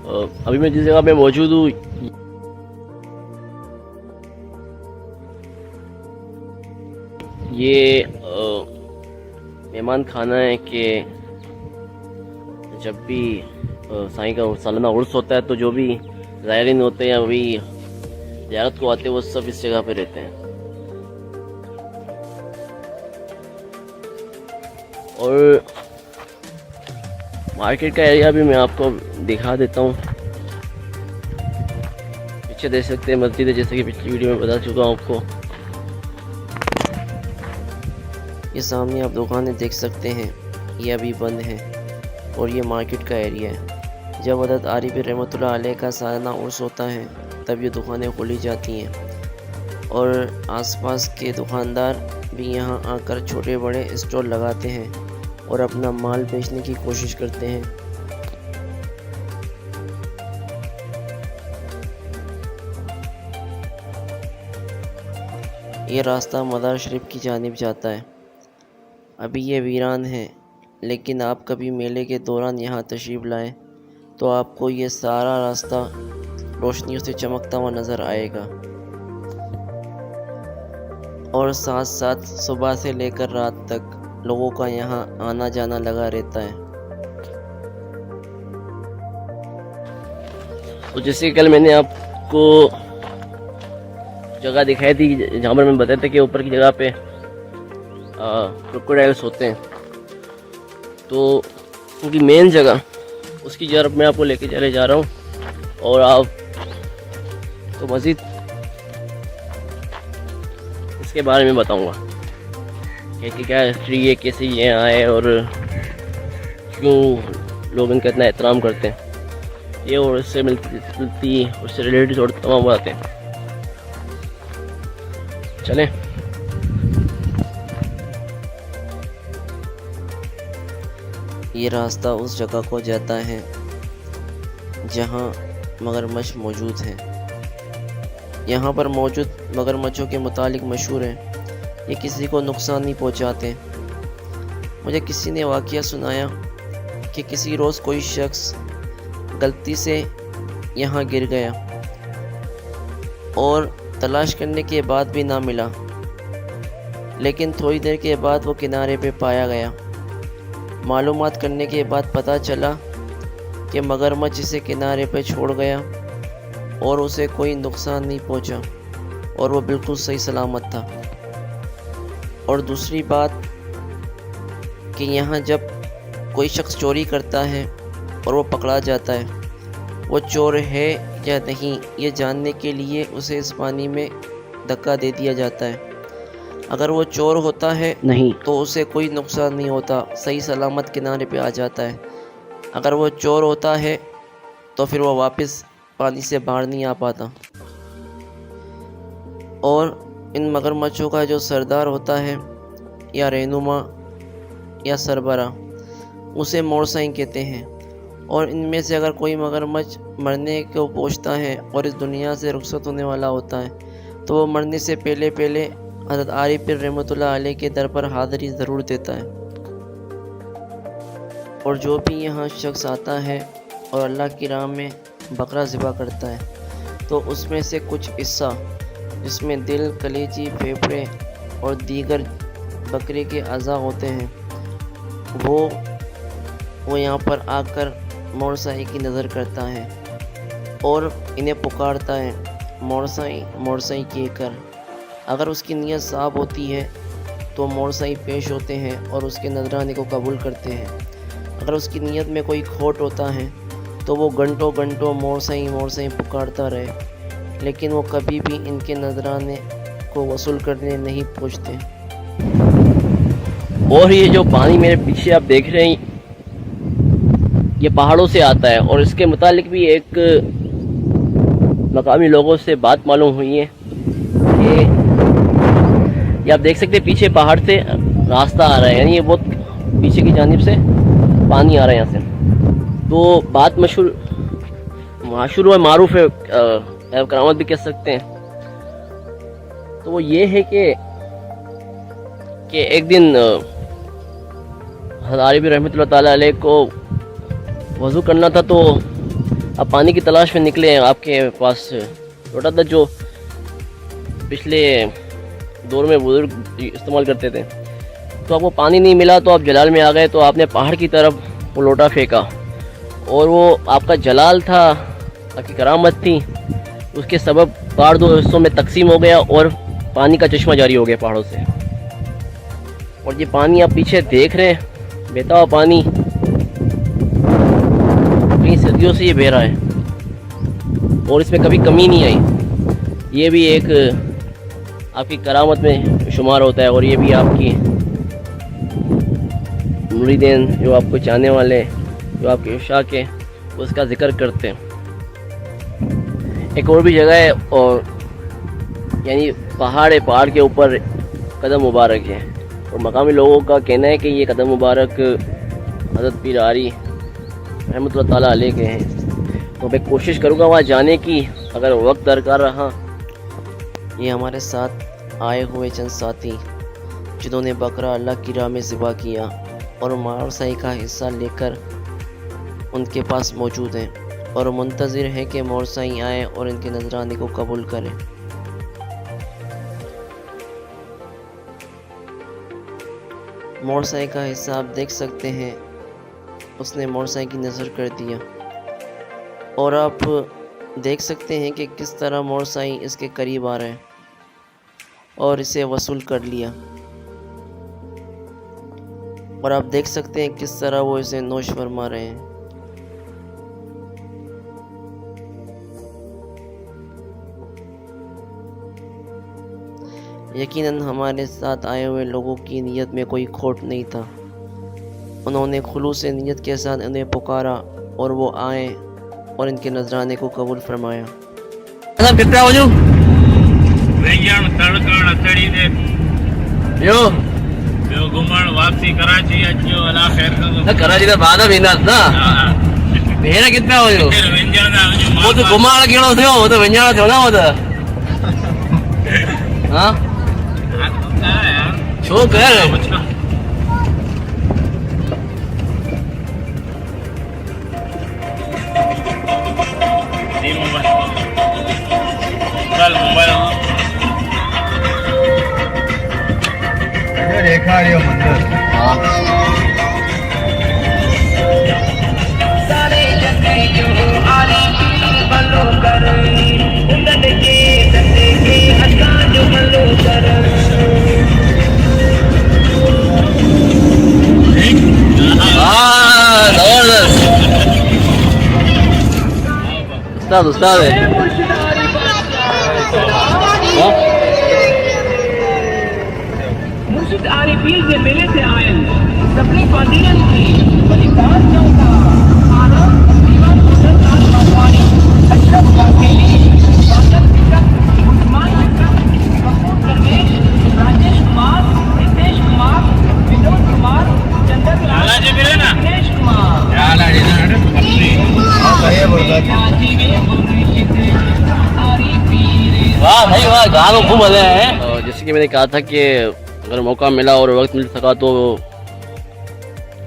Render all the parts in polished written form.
अभी मैं जिस जगह पे मौजूद हूँ ये मेहमान खाना है कि जब भी साईं का सालाना उर्स होता है तो जो भी ज़ायरीन होते हैं अभी ज़ियारत को आते हैं वो सब इस जगह पे रहते हैं। और मार्केट का एरिया भी मैं आपको दिखा देता हूँ। पीछे देख सकते हैं मस्जिद है, जैसे कि पिछली वीडियो में बता चुका हूँ आपको। ये सामने आप दुकानें देख सकते हैं, ये अभी बंद है और ये मार्केट का एरिया है। जब हज़रत आरिफ रहमतुल्लाह अलैह का सालाना उर्स होता है तब ये दुकानें खोली जाती हैं और आसपास के दुकानदार भी यहाँ आकर छोटे बड़े स्टॉल लगाते हैं और अपना माल बेचने की कोशिश करते हैं। ये रास्ता मज़ार शरीफ की जानिब जाता है। अभी ये वीरान है, लेकिन आप कभी मेले के दौरान यहाँ तशरीफ़ लाएं तो आपको ये सारा रास्ता रोशनियों से चमकता हुआ नज़र आएगा और साथ साथ सुबह से लेकर रात तक लोगों का यहाँ आना जाना लगा रहता है। तो जैसे कल मैंने आपको जगह दिखाई थी जहाँ पर मैं बताया था कि ऊपर की जगह पे क्रोकोडाइल्स होते हैं, तो उनकी मेन जगह उसकी तरफ मैं आपको लेके चले जा रहा हूँ और आप तो मज़ीद इसके बारे में बताऊँगा कि क्या हिस्ट्री है, कैसे ये आए और क्यों लोग इनका इतना एहतराम करते हैं। ये और इससे मिलती उससे रिलेटेड और तमाम बातें। चलें। ये रास्ता उस जगह को जाता है जहाँ मगरमच्छ मौजूद हैं। यहाँ पर मौजूद मगरमच्छों के मुतालिक मशहूर है, ये किसी को नुकसान नहीं पहुँचाते। मुझे किसी ने वाक़या सुनाया कि किसी रोज़ कोई शख्स गलती से यहाँ गिर गया और तलाश करने के बाद भी ना मिला, लेकिन थोड़ी देर के बाद वो किनारे पे पाया गया। मालूमात करने के बाद पता चला कि मगरमच्छ इसे किनारे पे छोड़ गया और उसे कोई नुकसान नहीं पहुंचा और वो बिल्कुल सही सलामत था। और दूसरी बात कि यहाँ जब कोई शख्स चोरी करता है और वो पकड़ा जाता है, वो चोर है या नहीं ये जानने के लिए उसे इस पानी में धक्का दे दिया जाता है। अगर वो चोर होता है नहीं तो उसे कोई नुकसान नहीं होता, सही सलामत किनारे पे आ जाता है। अगर वो चोर होता है तो फिर वो वापस पानी से बाहर नहीं आ पाता। और इन मगरमच्छों का जो सरदार होता है या रहनुमा या सरबरा, उसे मोरसाई कहते हैं। और इनमें से अगर कोई मगरमच्छ मरने को पहुंचता है और इस दुनिया से रुखसत होने वाला होता है तो वो मरने से पहले पहले हज़रत आरिफ रहमतुल्लाह अलैह के दर पर हाज़िरी ज़रूर देता है। और जो भी यहाँ शख्स आता है और अल्लाह की राह में बकरा ज़िबा करता है तो उसमें से कुछ हिस्सा जिसमें दिल, कलेजी, फेफड़े और दीगर बकरे के अज़ा होते हैं वो यहाँ पर आकर मोरसाई की नज़र करता है और इन्हें पुकारता है, मोरसाई मोरसाई कहकर। अगर उसकी नीयत साफ होती है तो मोरसाई पेश होते हैं और उसके नजराने को कबूल करते हैं। अगर उसकी नीयत में कोई खोट होता है तो वो घंटों घंटों मोरसाई मोरसाई पुकारता रहे, लेकिन वो कभी भी इनके नजराने को वसूल करने नहीं पहुँचते। और ये जो पानी मेरे पीछे आप देख रहे हैं ये पहाड़ों से आता है और इसके मुतालिक भी एक मकामी लोगों से बात मालूम हुई है कि ये आप देख सकते हैं पीछे पहाड़ से रास्ता आ रहा है, यानी ये बहुत पीछे की जानिब से पानी आ रहा है यहाँ से। तो बात मशहूर व मारूफ है, करामत भी कह सकते हैं। तो वो ये है कि एक दिन हज़रत आरिफ रहमतुल्लाह ताला अलैह को वज़ू करना था तो आप पानी की तलाश में निकले हैं, आपके पास लोटा था जो पिछले दौर में बुजुर्ग इस्तेमाल करते थे, तो आपको पानी नहीं मिला तो आप जलाल में आ गए, तो आपने पहाड़ की तरफ वो लोटा फेंका और वो आपका जलाल था, आपकी करामत थी, उसके सबब पहाड़ दो हिस्सों में तकसीम हो गया और पानी का चश्मा जारी हो गया पहाड़ों से। और ये पानी आप पीछे देख रहे हैं, बहता हुआ पानी, कई सदियों से ये बह रहा है और इसमें कभी कमी नहीं आई। ये भी एक आपकी करामत में शुमार होता है और ये भी आपकी मुरीदीन जो आपको चाहने वाले, जो आपके इशाक के, उसका जिक्र करते हैं। एक और भी जगह है और यानी पहाड़ है, पहाड़ के ऊपर कदम मुबारक है और मकामी लोगों का कहना है कि ये कदम मुबारक हज़रत पीर आरी रहमतुल्लाह ताला अलैह के हैं। तो मैं कोशिश करूँगा वहाँ जाने की, अगर वक्त दरकार रहा। ये हमारे साथ आए हुए चंद साथी जिन्होंने बकरा अल्लाह की राह में ज़िबा किया और मोरसाई का हिस्सा लेकर उनके पास मौजूद हैं और मुंतज़िर हैं कि मोरसाई आए और इनके नजराने को कबूल करें। मोरसाई का हिस्सा आप देख सकते हैं, उसने मोरसाई की नज़र कर दिया और आप देख सकते हैं कि किस तरह मोरसाई इसके करीब आ रहा है और इसे वसूल कर लिया। और आप देख सकते हैं किस तरह वो इसे नोश फरमा रहे हैं। यकीनन हमारे साथ आए हुए लोगों की नीयत में कोई खोट नहीं था। उन्होंने खुलूस नीयत के साथ उन्हें पुकारा और वो आए और इनके नजराने को कबूल फरमाया। कितना हो वापसी कराची अचो अला खैर कराची तो बाद में ईंदासीं न। भेण कितना हो वो तो घुमण कहिड़ो थियो, वो तो वञण थियो न। वो तो हाँ छो कर देखाड़ियो मंदिर। सारे जने जो आरी भलो कर उंदन के दंदे के हथा जो भलो कर। उस्ताद उस्ताद है। मुर्शिद आरी पीर से मेले से आए सपने फादीरन की बलिदान चौथा आराम दीवान हुसैन खान मवानी अशरफ वाकेली वाकफ फिकर उस्मान फिकर कपूर दरवेश राजेश कुमार रितेश कुमार विनोद कुमार चंदन लाल दिनेश कुमार वाह भाई वाह, गानों खूब मजे हैं। जैसे कि मैंने कहा था कि अगर मौका मिला और वक्त मिल सका तो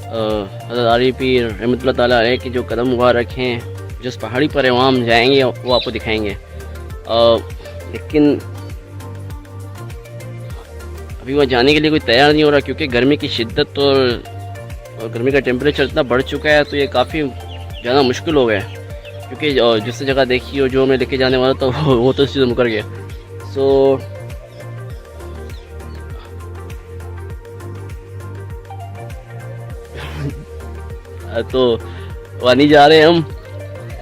हज़रत आरी पीर रहमतुल्लाह ताला अलैह के जो कदम मुबारक हैं, जिस पहाड़ी पर है वहाँ हम जाएंगे, वो आपको दिखाएंगे। लेकिन अभी वहाँ जाने के लिए कोई तैयार नहीं हो रहा क्योंकि गर्मी की शिद्दत और गर्मी का टेम्परेचर इतना बढ़ चुका है, तो ये काफ़ी ज़्यादा मुश्किल हो गया है। क्योंकि जिस जगह देखी और जो मैं लेके जाने वाला था वो तो इस चीज़ मुकर गया। सो तो वहाँ नहीं जा रहे हम।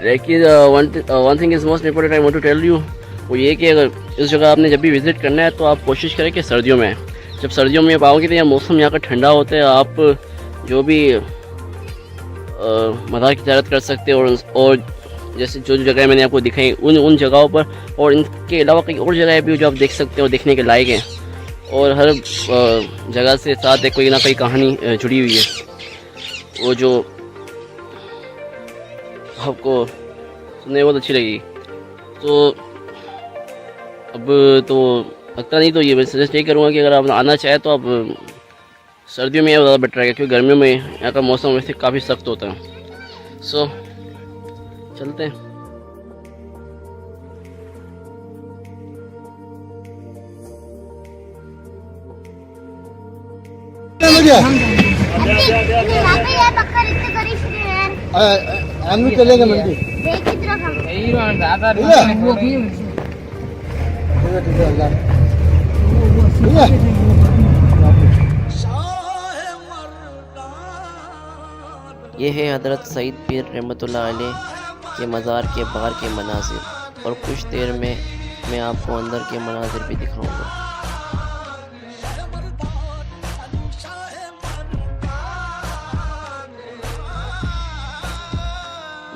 लेकिन one thing is most important I want to tell you, वो ये कि अगर इस जगह आपने जब भी विज़िट करना है तो आप कोशिश करें कि सर्दियों में। जब सर्दियों में आप आओगे तो यहाँ मौसम यहाँ का ठंडा होता है, आप जो भी मज़ार की तिजारत कर सकते हैं और जैसे जो जगह मैंने आपको दिखाई उन जगहों पर, और इनके अलावा कई और जगह भी जो आप देख सकते हो, देखने के लायक हैं। और हर जगह से साथ एक कोई ना कोई कहानी जुड़ी हुई है, वो जो आपको सुनने बहुत अच्छी लगी। तो अब तो लगता नहीं, तो ये मैं सजेस्ट यही करूँगा कि अगर आप आना चाहें तो आप सर्दियों में ज़्यादा बेटर रहेगा, क्योंकि गर्मियों में यहाँ का मौसम वैसे काफ़ी सख्त होता है। सो चलते हैं। हम भी चलेंगे मंडी। ये है हज़रत सईद पीर रहमतुल्लाह अलैह के मज़ार के बाहर के मनाज़िर, और कुछ देर में मैं आपको अंदर के मनाज़िर भी दिखाऊंगा।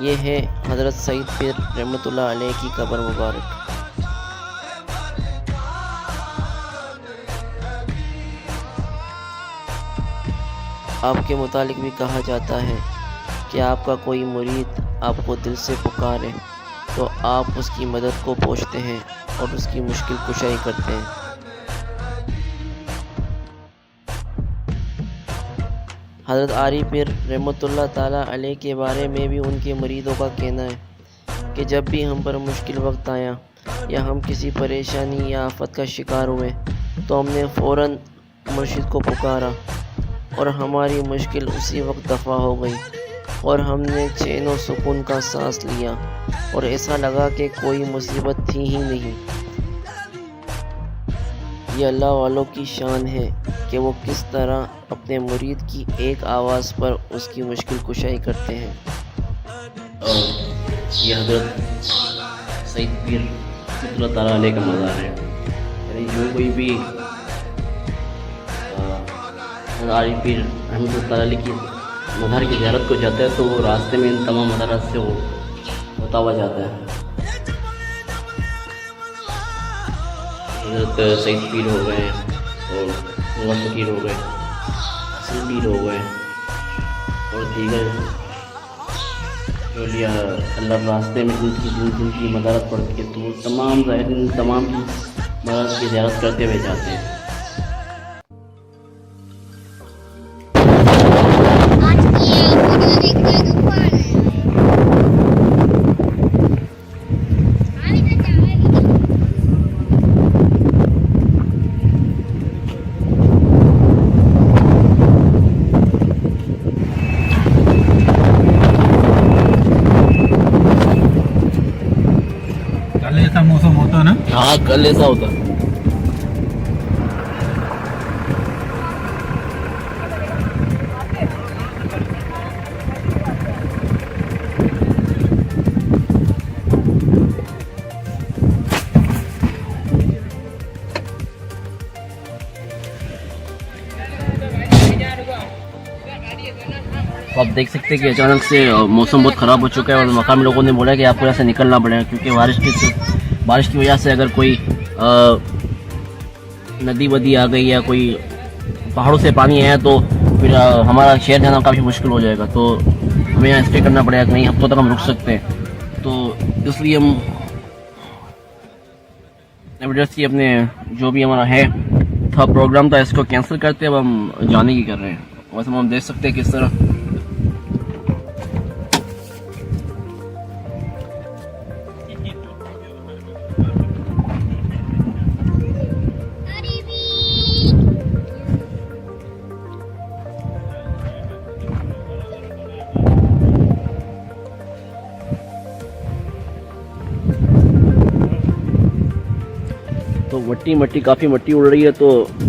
ये है हज़रत सईद पीर रहमतुल्लाह अलैह की कब्र मुबारक। आपके मुतालिक भी कहा जाता है कि आपका कोई मुरीद आपको दिल से पुकारे तो आप उसकी मदद को पहुँचते हैं और उसकी मुश्किल कुशाई करते हैं। हज़रत आरी पीर रहमतुल्लाह ताला अलैह के बारे में भी उनके मुरीदों का कहना है कि जब भी हम पर मुश्किल वक्त आया या हम किसी परेशानी या आफत का शिकार हुए तो हमने फ़ौरन मुर्शिद को पुकारा और हमारी मुश्किल उसी वक्त दफ़ा हो गई और हमने चैन और सुकून का सांस लिया और ऐसा लगा कि कोई मुसीबत थी ही नहीं। ये अल्लाह वालों की शान है कि वो किस तरह अपने मुरीद की एक आवाज़ पर उसकी मुश्किल कुशाई करते हैं। ये हज़रत सईद पीर रहमतुल्लाह ताला अलैह का मज़ार है। यानी जो कोई भी आरी पीर रहमतुल्लाह ताला अलैह की मज़ार की ज़ियारत को जाता है तो वो रास्ते में इन तमाम मज़ारात से वो होता हुआ जाता है। हज़रत सईद पीर हो गए और नवाज़ फ़कीर हो गए, हसन पीर हो गए और दीगर जो लिया अल्लाह रास्ते में जिनकी मदारत पड़ती है तो वो तमाम की मदारत की ज़ियारत करते हुए जाते हैं। ऐसा मौसम होता ना। हाँ, कल ऐसा होता। तो आप देख सकते हैं कि अचानक से मौसम बहुत ख़राब हो चुका है और मकामी लोगों ने बोला कि आपको यहाँ से निकलना पड़ेगा क्योंकि बारिश की वजह से अगर कोई नदी वदी आ गई या कोई पहाड़ों से पानी आया तो फिर हमारा शहर जाना काफ़ी मुश्किल हो जाएगा। तो हमें यहाँ स्टे करना पड़ेगा, कई हफ्तों तक हम रुक सकते हैं। तो इसलिए हम एमरजेंसी अपने जो भी हमारा है था प्रोग्राम था इसको कैंसिल करते, अब हम जाने की कर रहे हैं। वैसे हम देख सकते हैं किस तरह तो मट्टी काफ़ी मट्टी उड़ रही है तो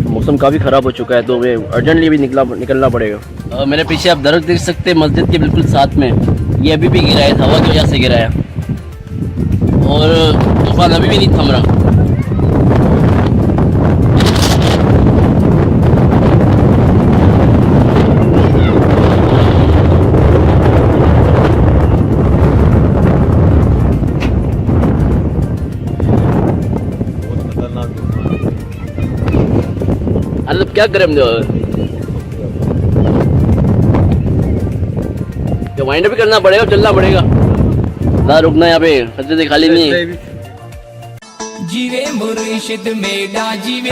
मौसम काफ़ी ख़राब हो चुका है तो हमें अर्जेंटली भी निकलना पड़ेगा। मेरे पीछे आप दरख्त देख सकते हैं मस्जिद के बिल्कुल साथ में, ये अभी भी गिरा है, हवा की वजह से गिरा है और तूफान अभी भी नहीं थम रहा। मतलब क्या करें तो वाइंड भी करना पड़ेगा, चलना पड़ेगा ना, रुकना यहाँ पे खतरे खाली नहीं है। जीवे मुर्शिद मेरा जीवे